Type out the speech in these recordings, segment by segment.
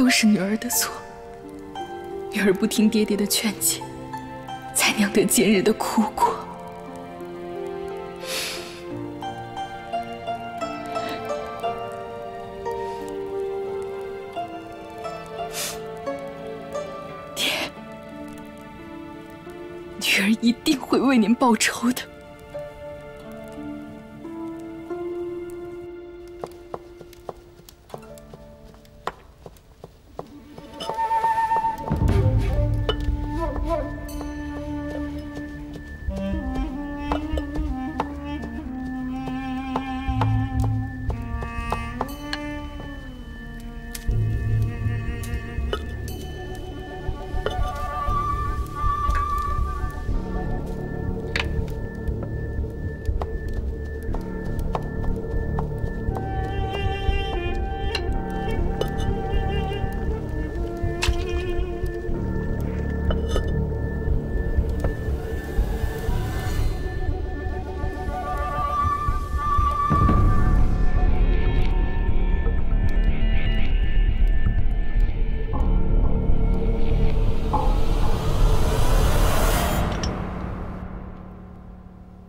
都是女儿的错。女儿不听爹爹的劝解，才娘得今日的苦果。爹，女儿一定会为您报仇的。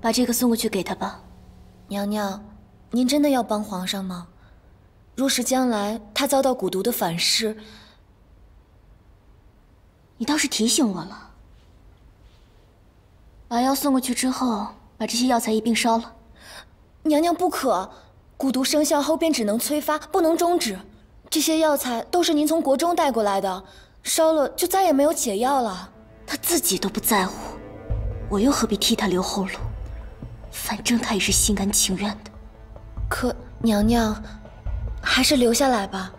把这个送过去给他吧。娘娘，您真的要帮皇上吗？若是将来他遭到蛊毒的反噬，你倒是提醒我了。把药送过去之后，把这些药材一并烧了。娘娘不可，蛊毒生效后便只能催发，不能终止。这些药材都是您从国中带过来的，烧了就再也没有解药了。他自己都不在乎，我又何必替他留后路？ 反正他也是心甘情愿的。可娘娘，还是留下来吧。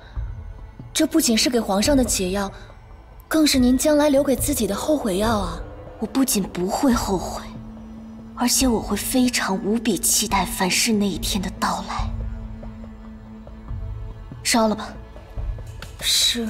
这不仅是给皇上的解药，更是您将来留给自己的后悔药啊！我不仅不会后悔，而且我会非常无比期待反噬那一天的到来。烧了吧。是。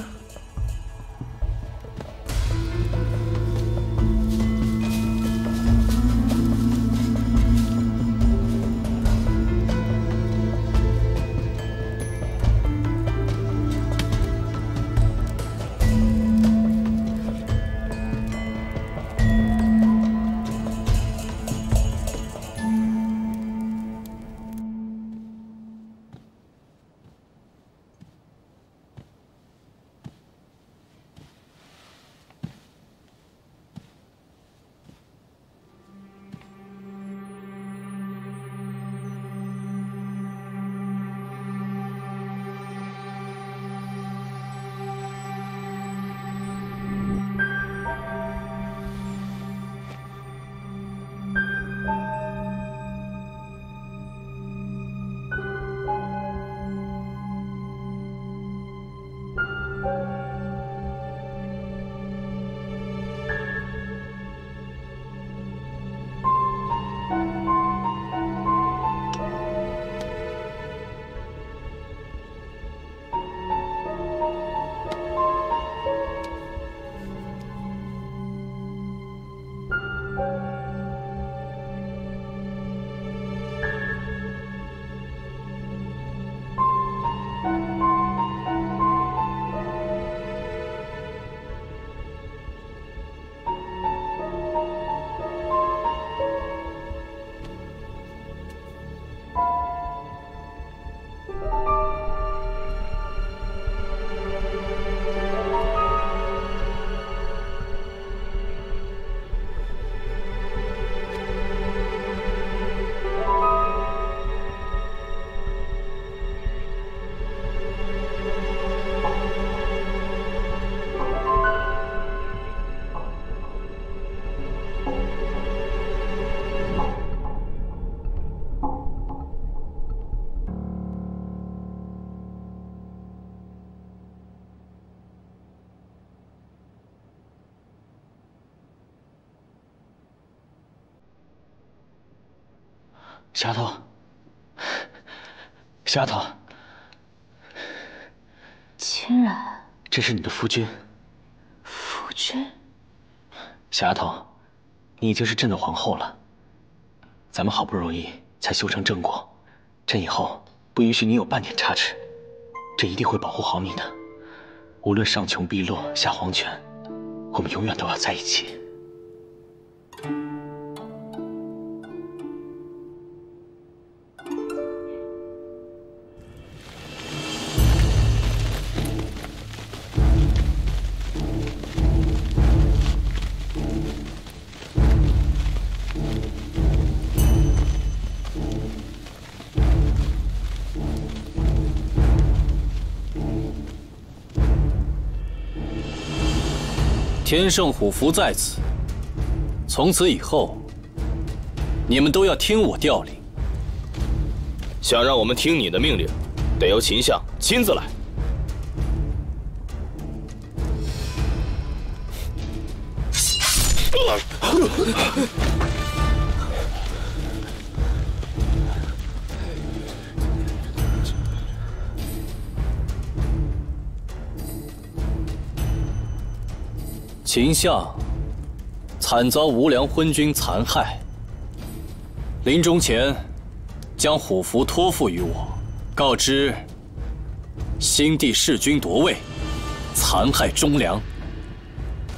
丫头，丫头，秦然，这是你的夫君。夫君，丫头，你已经是朕的皇后了，咱们好不容易才修成正果，朕以后不允许你有半点差池，朕一定会保护好你的。无论上穷碧落下黄泉，我们永远都要在一起。天圣虎符在此，从此以后，你们都要听我调令。想让我们听你的命令，得由秦相亲自来。秦相惨遭无良昏君残害，临终前将虎符托付于我，告知新帝弑君夺位，残害忠良，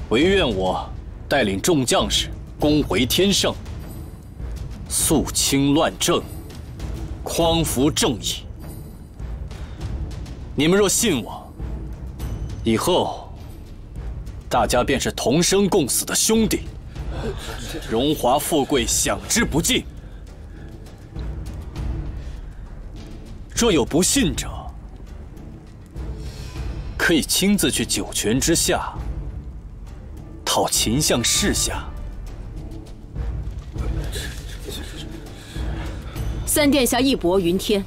唯愿我带领众将士攻回天圣，肃清乱政，匡扶正义。你们若信我，以后大家便是同生共死的兄弟，荣华富贵享之不尽。若有不信者，可以亲自去九泉之下讨秦相示下。三殿下义薄云天，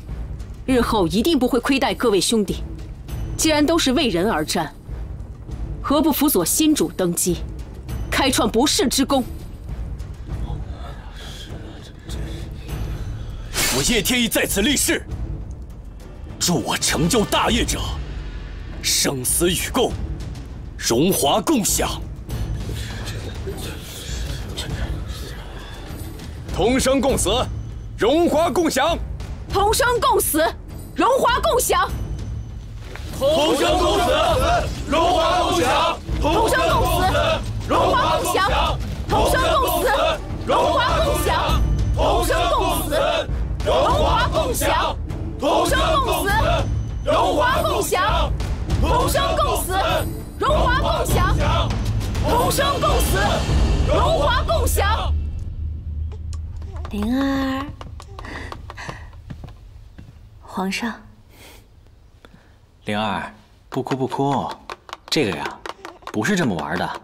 日后一定不会亏待各位兄弟。既然都是为人而战，何不辅佐新主登基，开创不世之功？我叶天意在此立誓，助我成就大业者，生死与共，荣华共享。同生共死，荣华共享。同生共死，荣华共享。同生共死，荣华共享。同生共死，荣华共享。同生共死，荣华共享。同生共死，荣华共享。同生共死，荣华共享。同生共死，荣华共享。同生共死，荣华共享。灵儿，皇上。灵儿，不哭不哭，这个呀，不是这么玩的。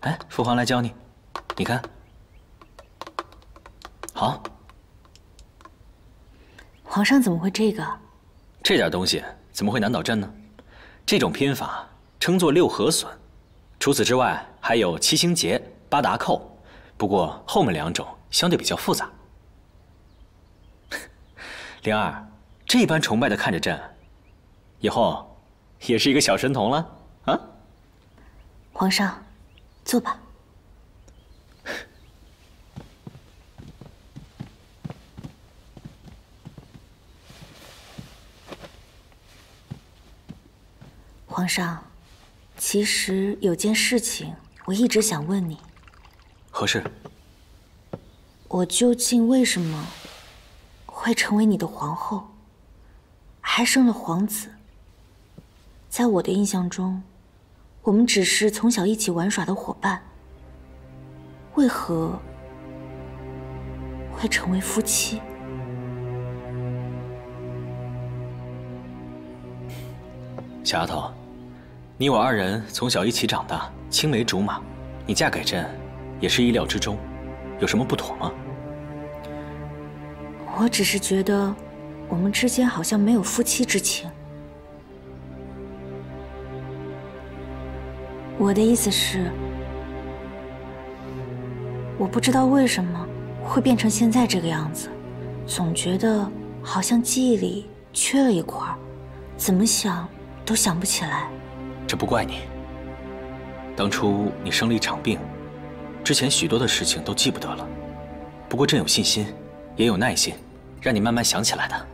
哎，父皇来教你，你看，好。皇上怎么会这个？这点东西怎么会难倒朕呢？这种拼法称作六合损，除此之外还有七星结、八达扣，不过后面两种相对比较复杂。灵儿，这般崇拜的看着朕，以后也是一个小神童了啊！皇上，坐吧。皇上，其实有件事情我一直想问你。何事？我究竟为什么会成为你的皇后，还生了皇子？在我的印象中，我们只是从小一起玩耍的伙伴，为何会成为夫妻？小丫头，你我二人从小一起长大，青梅竹马，你嫁给朕也是意料之中，有什么不妥吗？我只是觉得我们之间好像没有夫妻之情。我的意思是，我不知道为什么会变成现在这个样子，总觉得好像记忆里缺了一块，怎么想都想不起来。这不怪你。当初你生了一场病，之前许多的事情都记不得了。不过朕有信心，也有耐心，让你慢慢想起来的。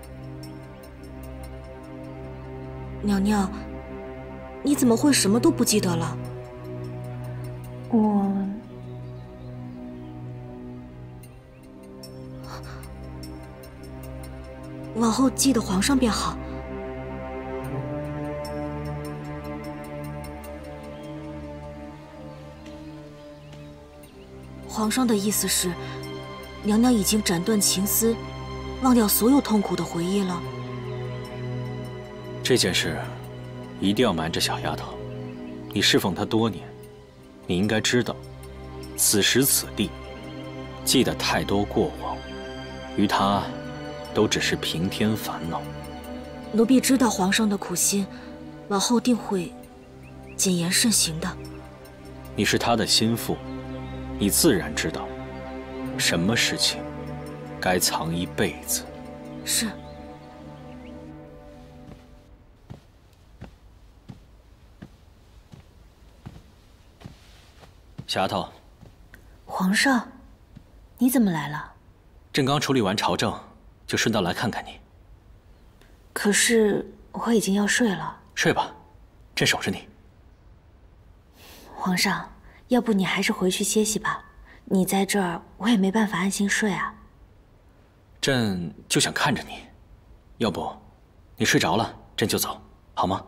娘娘，你怎么会什么都不记得了？往后记得皇上便好。皇上的意思是，娘娘已经斩断情丝，忘掉所有痛苦的回忆了。这件事一定要瞒着小丫头。你侍奉她多年，你应该知道，此时此地记得太多过往，于她都只是平添烦恼。奴婢知道皇上的苦心，往后定会谨言慎行的。你是她的心腹，你自然知道，什么事情该藏一辈子。是。小丫头，皇上，你怎么来了？朕刚处理完朝政，就顺道来看看你。可是我已经要睡了。睡吧，朕守着你。皇上，要不你还是回去歇息吧。你在这儿，我也没办法安心睡啊。朕就想看着你，要不你睡着了，朕就走，好吗？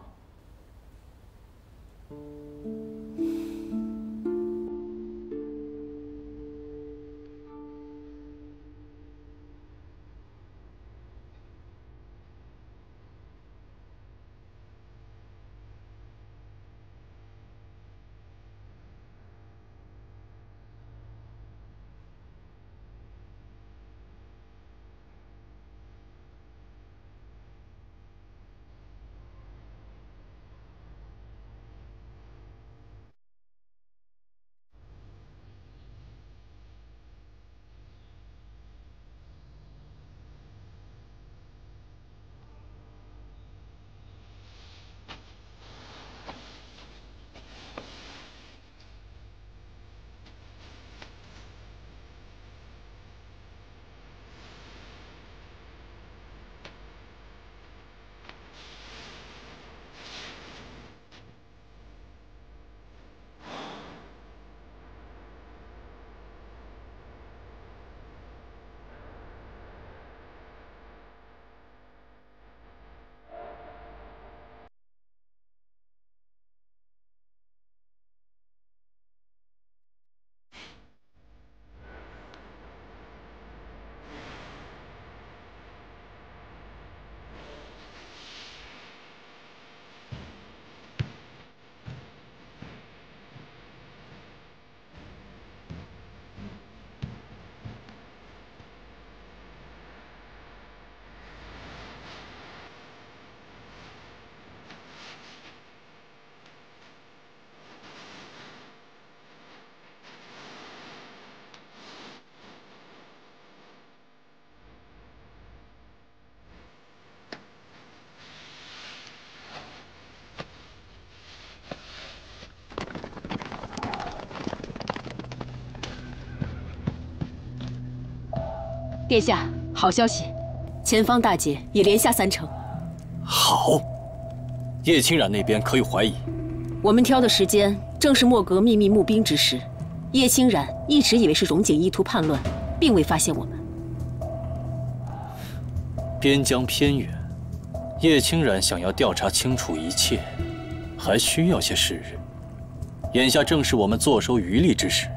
殿下，好消息，前方大捷已连下3城。好，叶清染那边可有怀疑？我们挑的时间正是莫格秘密募兵之时，叶清染一直以为是荣景意图叛乱，并未发现我们。边疆偏远，叶清染想要调查清楚一切，还需要些时日。眼下正是我们坐收渔利之时。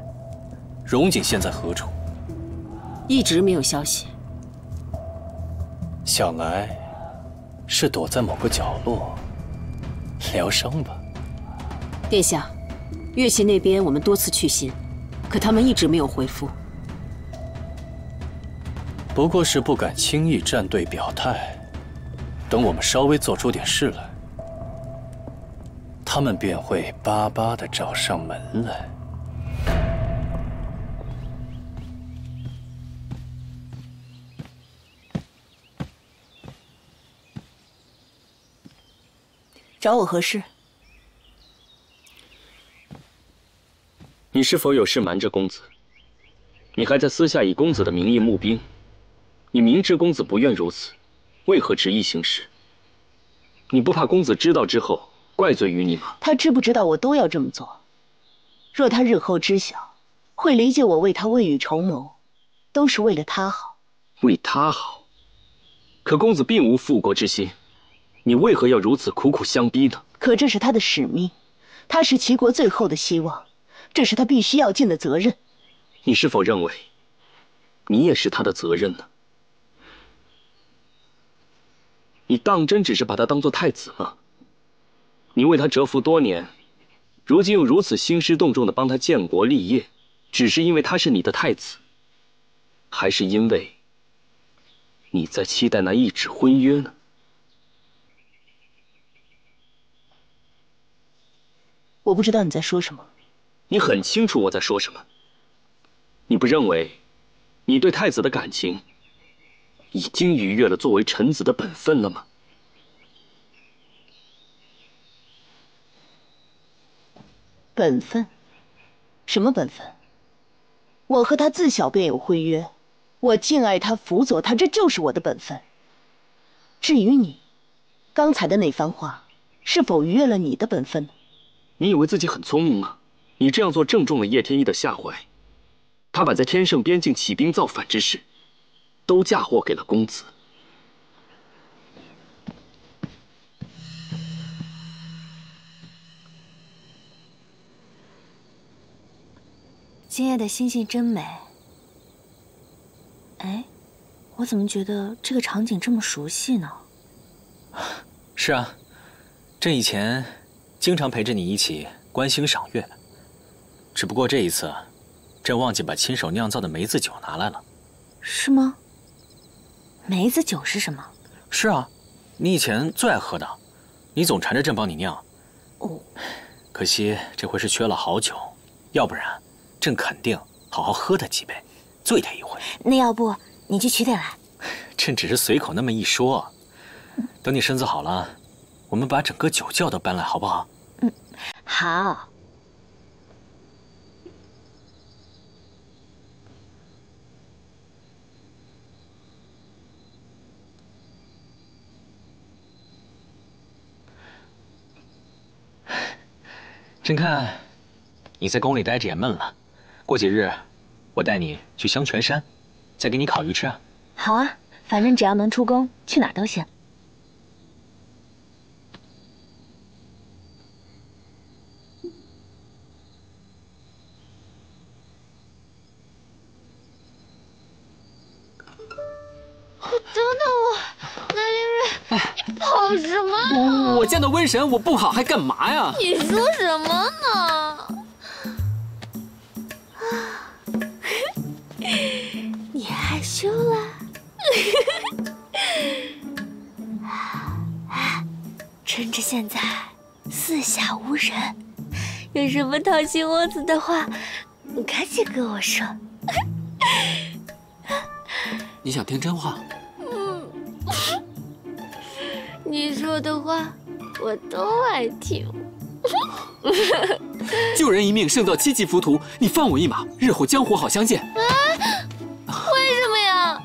荣景现在何处？一直没有消息。想来是躲在某个角落疗伤吧。殿下，乐齐那边我们多次去信，可他们一直没有回复。不过是不敢轻易站队表态，等我们稍微做出点事来，他们便会巴巴地找上门来。找我何事？你是否有事瞒着公子？你还在私下以公子的名义募兵，你明知公子不愿如此，为何执意行事？你不怕公子知道之后怪罪于你吗？他知不知道我都要这么做？若他日后知晓，会理解我为他未雨绸缪，都是为了他好。为他好？可公子并无复国之心，你为何要如此苦苦相逼呢？可这是他的使命，他是齐国最后的希望，这是他必须要尽的责任。你是否认为，你也是他的责任呢？你当真只是把他当作太子吗？你为他蛰伏多年，如今又如此兴师动众地帮他建国立业，只是因为他是你的太子，还是因为你在期待那一纸婚约呢？我不知道你在说什么。你很清楚我在说什么。你不认为你对太子的感情已经逾越了作为臣子的本分了吗？本分？什么本分？我和他自小便有婚约，我敬爱他，辅佐他，这就是我的本分。至于你，刚才的那番话，是否逾越了你的本分呢？你以为自己很聪明吗？你这样做正中了叶天一的下怀，他把在天圣边境起兵造反之事，都嫁祸给了公子。今夜的星星真美。哎，我怎么觉得这个场景这么熟悉呢？是啊，朕以前经常陪着你一起观星赏月，只不过这一次，朕忘记把亲手酿造的梅子酒拿来了。是吗？梅子酒是什么？是啊，你以前最爱喝的，你总缠着朕帮你酿。哦，可惜这回是缺了好酒，要不然朕肯定好好喝他几杯，醉他一回。那要不你去取点来？朕只是随口那么一说，等你身子好了，我们把整个酒窖都搬来，好不好？嗯，好。朕看你在宫里待着也闷了，过几日我带你去香泉山，再给你烤鱼吃啊。好啊，反正只要能出宫，去哪儿都行。等等我，南陵瑞，跑什么？我见到瘟神，我不跑还干嘛呀？你说什么呢？你害羞了？趁着现在四下无人，有什么掏心窝子的话，你赶紧跟我说。你想听真话？你说的话我都爱听。救人一命胜造7级浮屠，你放我一马，日后江湖好相见。为什么呀？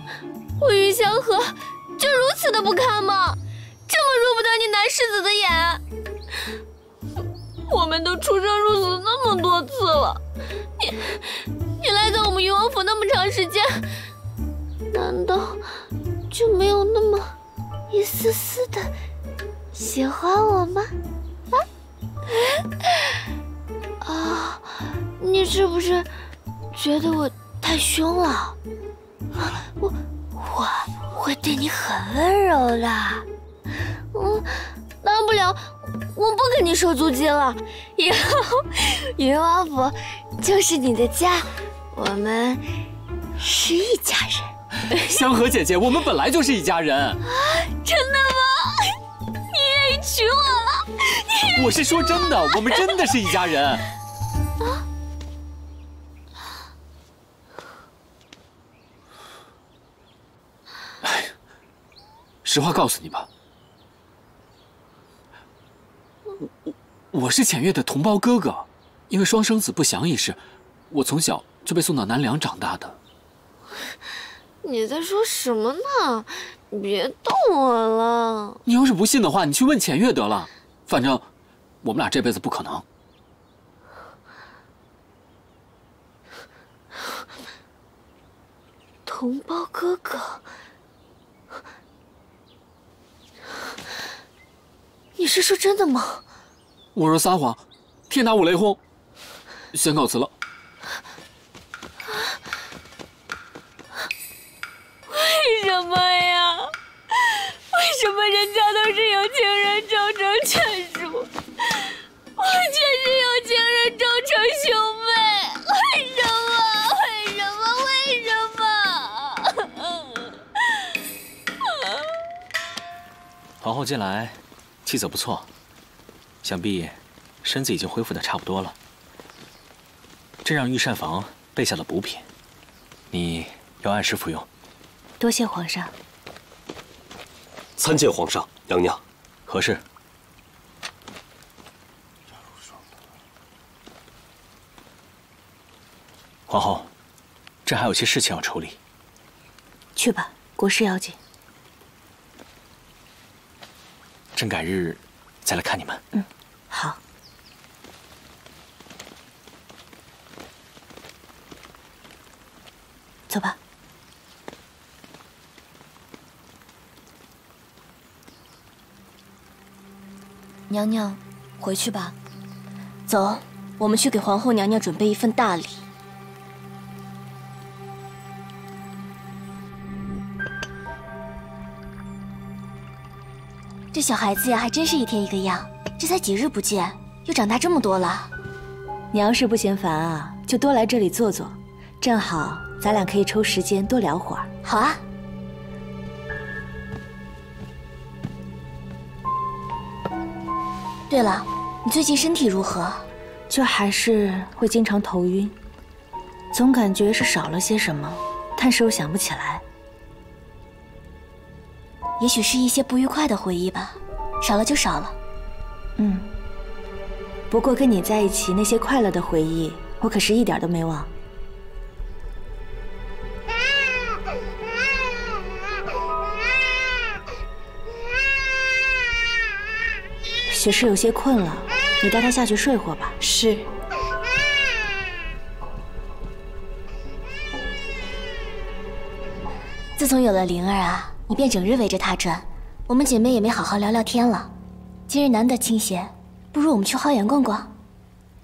我与相和就如此的不堪吗？这么入不得你南世子的眼？我们都出生入死那么多次了，你赖在我们云王府那么长时间，难道就没有那么一丝丝的喜欢我吗？啊，你是不是觉得我太凶了？我会对你很温柔的。大不了我不跟你收租金了，以后云王府就是你的家，我们是一家人。香和姐姐，我们本来就是一家人。真的吗？你愿意娶我了？我是说真的，我们真的是一家人。实话告诉你吧，我是浅月的同胞哥哥，因为双生子不祥一事，我从小就被送到南梁长大的。你在说什么呢？别动我了！你要是不信的话，你去问浅月得了。反正我们俩这辈子不可能。同胞哥哥，你是说真的吗？我说撒谎，天打五雷轰，先告辞了。为什么呀？为什么人家都是有情人终成眷属，我却是有情人终成兄妹？为什么？为什么？为什么？皇后近来气色不错，想必身子已经恢复得差不多了。朕让御膳房备下了补品，你要按时服用。多谢皇上。参见皇上，娘娘。何事？皇后，朕还有些事情要处理。去吧，国事要紧。朕改日再来看你们。嗯，好。走吧。娘娘，回去吧。走，我们去给皇后娘娘准备一份大礼。这小孩子呀，还真是一天一个样。这才几日不见，又长大这么多了。你要是不嫌烦啊，就多来这里坐坐，正好咱俩可以抽时间多聊会儿。好啊。对了，你最近身体如何？就还是会经常头晕，总感觉是少了些什么，但是又想不起来。也许是一些不愉快的回忆吧，少了就少了。嗯，不过跟你在一起那些快乐的回忆，我可是一点都没忘。雪诗有些困了，你带她下去睡会儿吧。是。自从有了灵儿啊，你便整日围着她转，我们姐妹也没好好聊聊天了。今日难得清闲，不如我们去花园逛逛。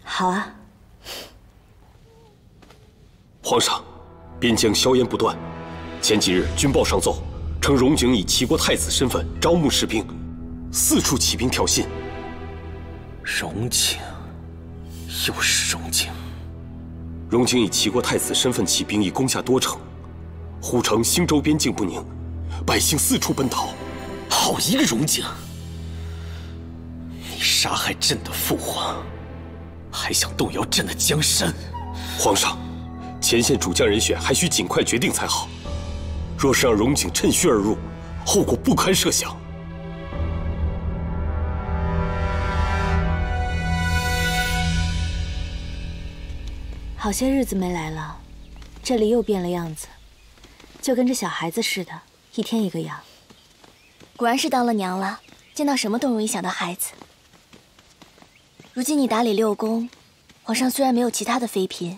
好啊。皇上，边疆硝烟不断，前几日军报上奏，称荣景以齐国太子身份招募士兵，四处起兵挑衅。荣景，又是荣景。荣景以齐国太子身份起兵，已攻下多城，忽城兴州边境不宁，百姓四处奔逃。好一个荣景！你杀害朕的父皇，还想动摇朕的江山！皇上，前线主将人选还需尽快决定才好。若是让荣景趁虚而入，后果不堪设想。好些日子没来了，这里又变了样子，就跟这小孩子似的，一天一个样。果然是当了娘了，见到什么都容易想到孩子。如今你打理六宫，皇上虽然没有其他的妃嫔，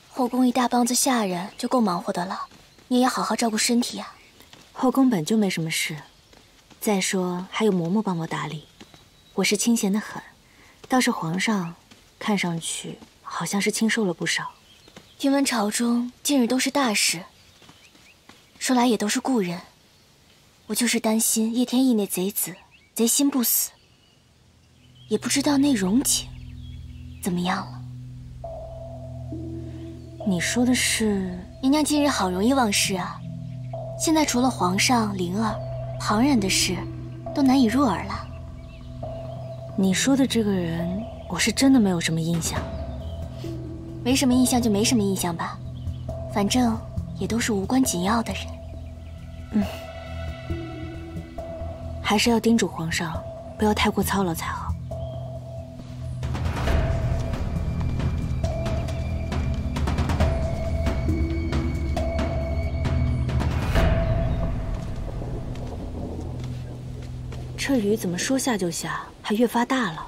后宫一大帮子下人就够忙活的了，你也要好好照顾身体呀。后宫本就没什么事，再说还有嬷嬷帮我打理，我是清闲得很。倒是皇上，看上去好像是清瘦了不少。听闻朝中近日都是大事，说来也都是故人。我就是担心叶天意那贼子贼心不死，也不知道那荣景怎么样了。你说的是？娘娘近日好容易忘事啊，现在除了皇上、灵儿，旁人的事都难以入耳了。你说的这个人，我是真的没有什么印象。没什么印象就没什么印象吧，反正也都是无关紧要的人。嗯，还是要叮嘱皇上，不要太过操劳才好。这雨怎么说下就下，还它越发大了。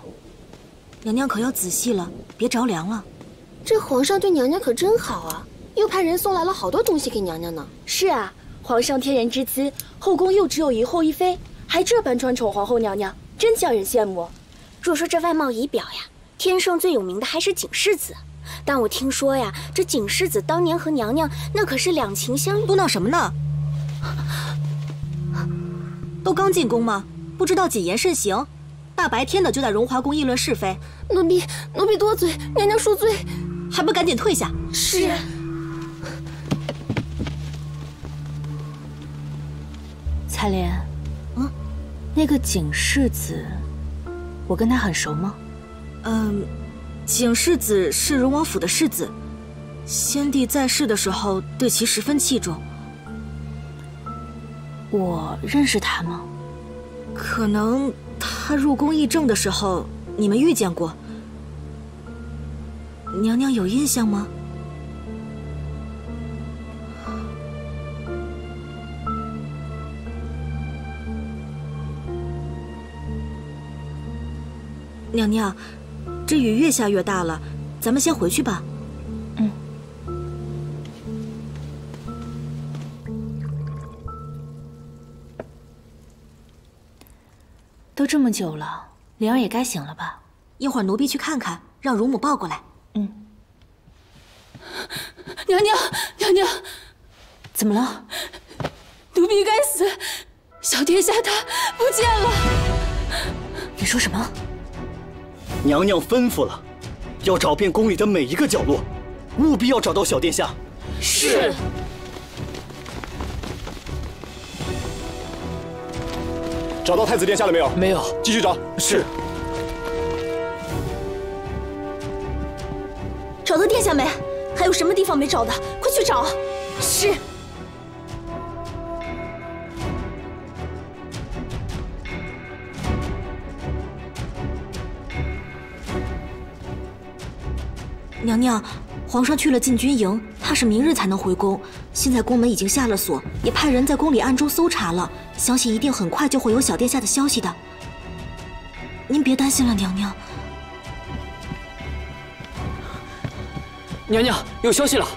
娘娘可要仔细了，别着凉了。这皇上对娘娘可真好啊，又派人送来了好多东西给娘娘呢。是啊，皇上天人之资，后宫又只有一后一妃，还这般专宠皇后娘娘，真叫人羡慕。若说这外貌仪表呀，天上最有名的还是景世子。但我听说呀，这景世子当年和娘娘那可是两情相悦。嘟囔什么呢？都刚进宫吗？不知道谨言慎行，大白天的就在荣华宫议论是非。奴婢多嘴，娘娘恕罪。还不赶紧退下！是。采莲，那个景世子，我跟他很熟吗？景世子是荣王府的世子，先帝在世的时候对其十分器重。我认识他吗？可能他入宫议政的时候，你们遇见过。娘娘有印象吗？娘娘，这雨越下越大了，咱们先回去吧。都这么久了，灵儿也该醒了吧？一会儿奴婢去看看，让乳母抱过来。娘娘，怎么了？奴婢该死，小殿下他不见了。你说什么？娘娘吩咐了，要找遍宫里的每一个角落，务必要找到小殿下。是。找到太子殿下了没有？没有。继续找。是。找到殿下没？还有什么地方没找的？快去找！是。娘娘，皇上去了禁军营，怕是明日才能回宫。现在宫门已经下了锁，也派人在宫里暗中搜查了，相信一定很快就会有小殿下的消息的。您别担心了，娘娘。娘娘，有消息了。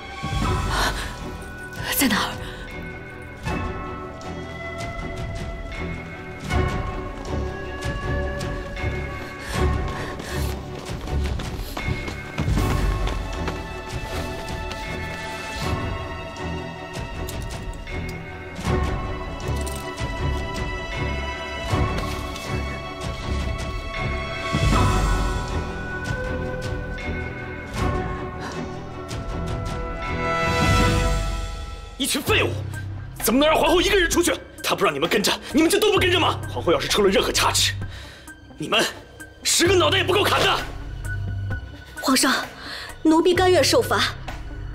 在哪儿？一群废物，怎么能让皇后一个人出去？她不让你们跟着，你们就都不跟着吗？皇后要是出了任何差池，你们10个脑袋也不够砍的。皇上，奴婢甘愿受罚，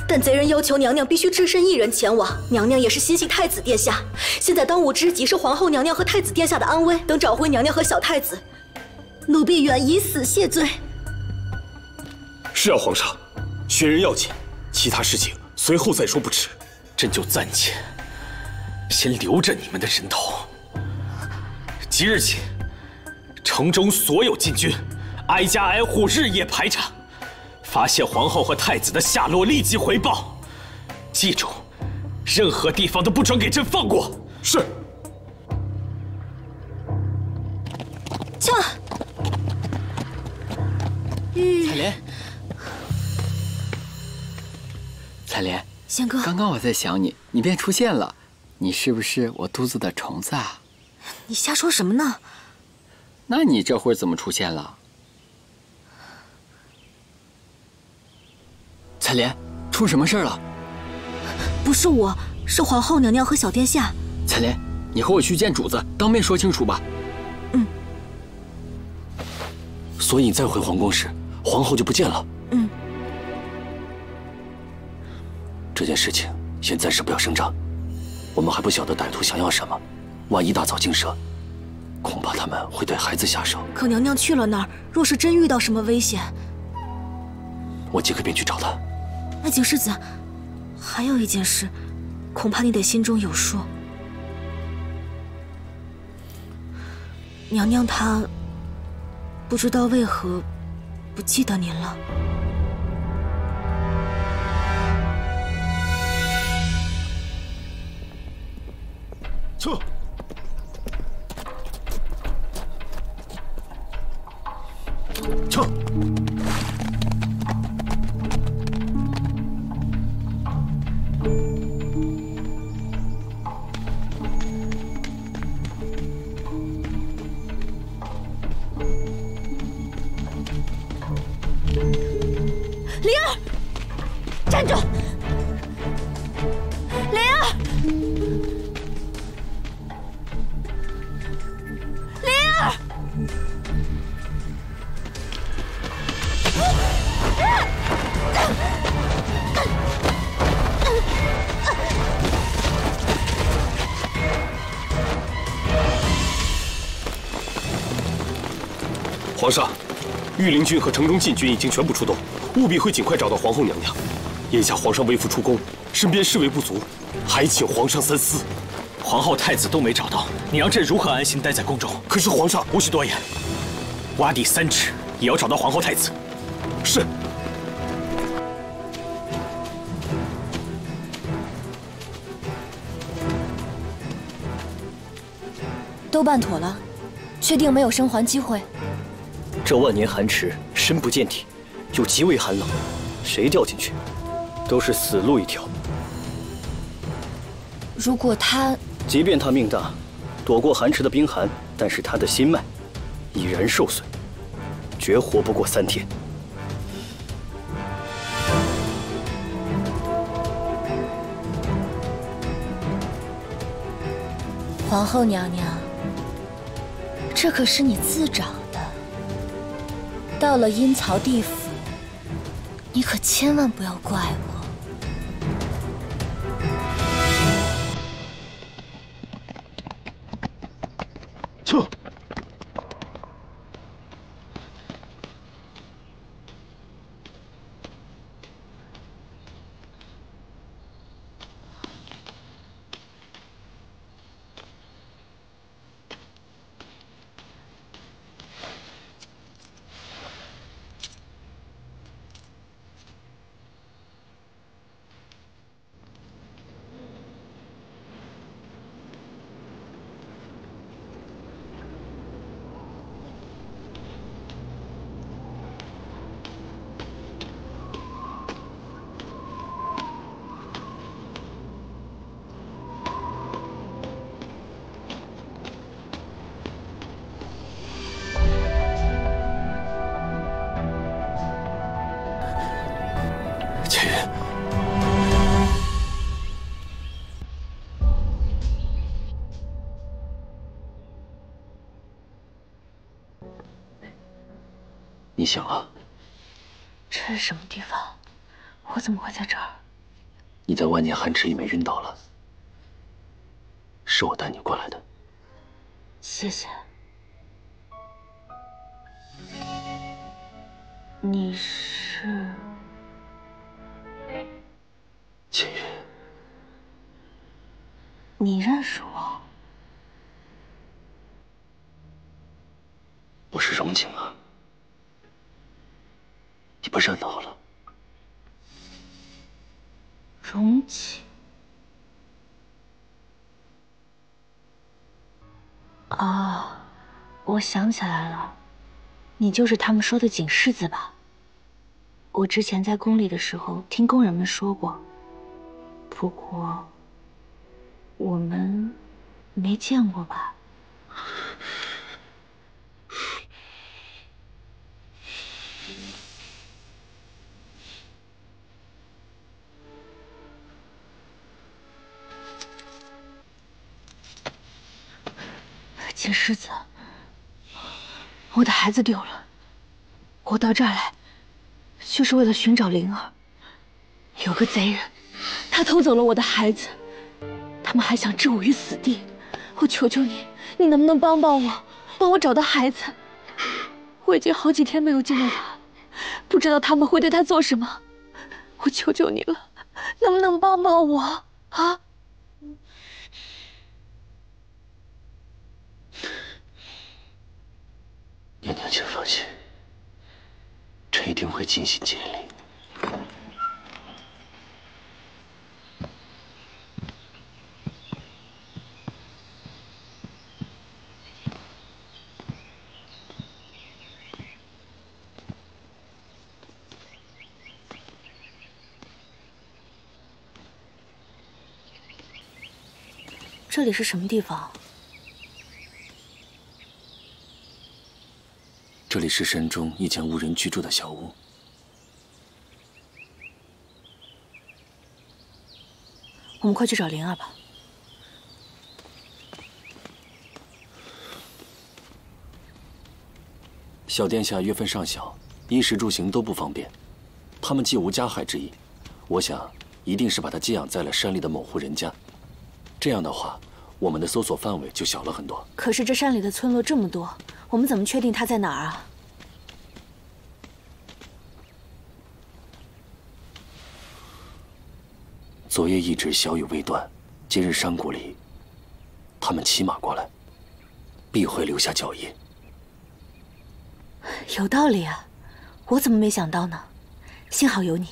但贼人要求娘娘必须只身一人前往。娘娘也是心系太子殿下，现在当务之急是皇后娘娘和太子殿下的安危。等找回娘娘和小太子，奴婢愿以死谢罪。是啊，皇上，选人要紧，其他事情随后再说不迟。朕就暂且先留着你们的人头。即日起，城中所有禁军，挨家挨户日夜排查，发现皇后和太子的下落立即回报。记住，任何地方都不准给朕放过。是。驾！采莲，采莲。仙哥，刚刚我在想你，你便出现了。你是不是我肚子的虫子啊？你瞎说什么呢？那你这会儿怎么出现了？采莲，出什么事了？不是我，是皇后娘娘和小殿下。采莲，你和我去见主子，当面说清楚吧。所以你再回皇宫时，皇后就不见了。这件事情先暂时不要声张，我们还不晓得歹徒想要什么，万一大造惊蛇，恐怕他们会对孩子下手。可娘娘去了那儿，若是真遇到什么危险，我即刻便去找他。那景世子，还有一件事，恐怕你得心中有数。娘娘她不知道为何不记得您了。撤！撤！灵儿，站住！灵儿，灵儿！皇上，御林军和城中禁军已经全部出动，务必会尽快找到皇后娘娘。眼下皇上为父出宫，身边侍卫不足，还请皇上三思。皇后、太子都没找到，你让朕如何安心待在宫中？可是皇上，无需多言，挖地3尺也要找到皇后、太子。是。都办妥了，确定没有生还机会。这万年寒池深不见底，又极为寒冷，谁掉进去，都是死路一条。如果他，即便他命大，躲过寒池的冰寒，但是他的心脉已然受损，绝活不过3天。皇后娘娘，这可是你自找的。到了阴曹地府，你可千万不要怪我。撤！你想啊，这是什么地方？我怎么会在这儿？你在万年寒池里面晕倒了，是我带你过来的。谢谢。你是？浅月。你认识我？我是荣景啊。你不认得我了？荣景。啊，我想起来了，你就是他们说的景世子吧？我之前在宫里的时候听宫人们说过，不过我们没见过吧？景世子，我的孩子丢了，我到这儿来，就是为了寻找灵儿。有个贼人，他偷走了我的孩子，他们还想置我于死地。我求求你，你能不能帮帮我，帮我找到孩子？我已经好几天没有见到他，不知道他们会对他做什么。我求求你了，能不能帮帮我啊？娘娘，娘请放心，朕一定会尽心尽力。 这里是什么地方？这里是山中一间无人居住的小屋。我们快去找灵儿吧。小殿下月份尚小，衣食住行都不方便，他们既无加害之意，我想一定是把他寄养在了山里的某户人家。这样的话，我们的搜索范围就小了很多。可是这山里的村落这么多，我们怎么确定他在哪儿啊？昨夜一直小雨未断，今日山谷里，他们骑马过来，必会留下脚印。有道理啊，我怎么没想到呢？幸好有你。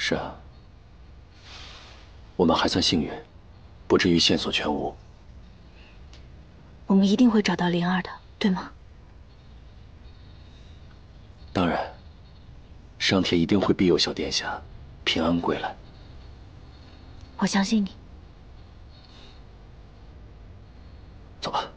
是啊，我们还算幸运，不至于线索全无。我们一定会找到灵儿的，对吗？当然，上天一定会庇佑小殿下平安归来。我相信你。走吧。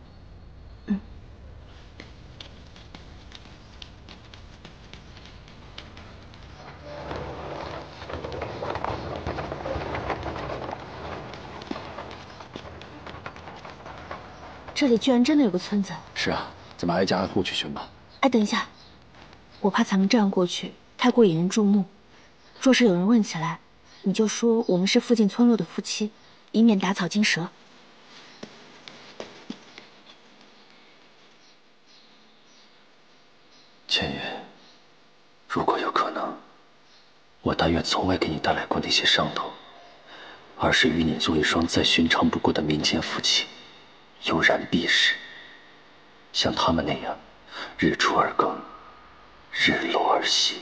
这里居然真的有个村子。是啊，咱们挨家挨户去寻吧。哎，等一下，我怕咱们这样过去太过引人注目。若是有人问起来，你就说我们是附近村落的夫妻，以免打草惊蛇。千羽，如果有可能，我但愿从未给你带来过那些伤痛，而是与你做一双再寻常不过的民间夫妻。 悠然避世，像他们那样，日出而耕，日落而息。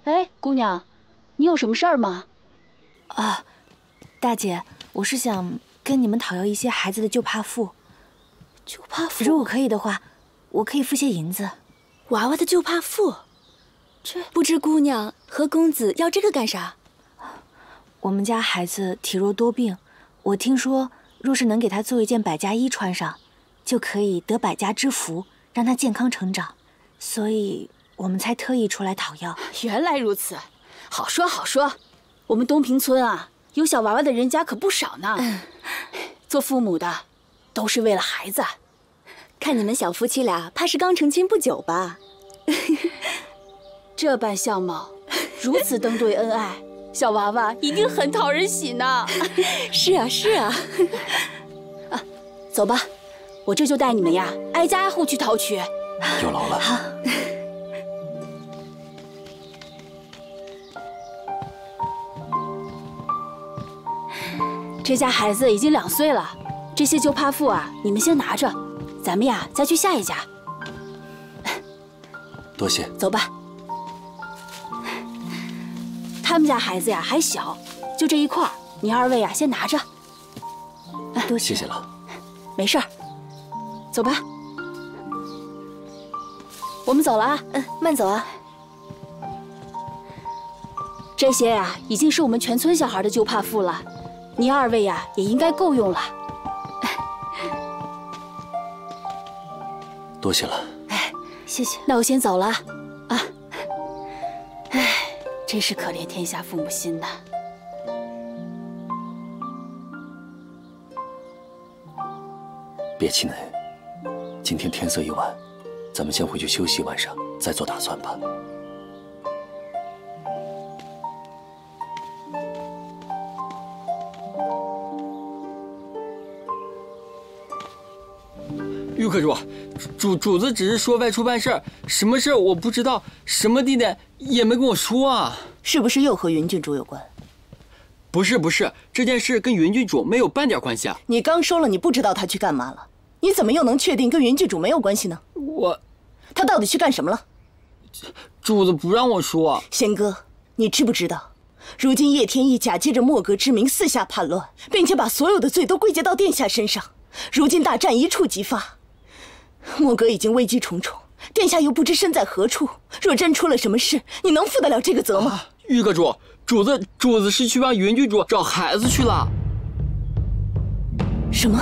哎，姑娘，你有什么事儿吗？啊，大姐，我是想跟你们讨要一些孩子的旧帕付。旧帕付？如果可以的话，我可以付些银子。 娃娃的旧帕付，这不知姑娘和公子要这个干啥？我们家孩子体弱多病，我听说若是能给他做一件百家衣穿上，就可以得百家之福，让他健康成长，所以我们才特意出来讨要。原来如此，好说好说。我们东平村啊，有小娃娃的人家可不少呢。做父母的都是为了孩子。 看你们小夫妻俩，怕是刚成亲不久吧？这般相貌，如此登对恩爱，小娃娃一定很讨人喜呢。是啊，是啊。啊，走吧，我这就带你们呀，挨家挨户去讨取。有劳了。好。这家孩子已经2岁了，这些旧帕付啊，你们先拿着。 咱们呀，再去下一家。多谢。走吧。他们家孩子呀还小，就这一块，你2位呀先拿着。多谢谢了。没事儿。走吧。我们走了啊。慢走啊。这些呀已经是我们全村小孩的旧帕付了，你2位呀也应该够用了。 多谢了，哎，谢谢。那我先走了，啊。哎，真是可怜天下父母心呐。别气馁，今天天色已晚，咱们先回去休息晚上，再做打算吧。玉客主，主子只是说外出办事儿，什么事儿我不知道，什么地点也没跟我说啊。是不是又和云郡主有关？不是，这件事跟云郡主没有半点关系啊。你刚说了你不知道他去干嘛了，你怎么又能确定跟云郡主没有关系呢？他到底去干什么了？主子不让我说。仙哥，你知不知道，如今叶天意假借着莫格之名四下叛乱，并且把所有的罪都归结到殿下身上。如今大战一触即发，莫格已经危机重重，殿下又不知身在何处。若真出了什么事，你能负得了这个责吗？玉阁主，主子是去帮云郡主找孩子去了。什么？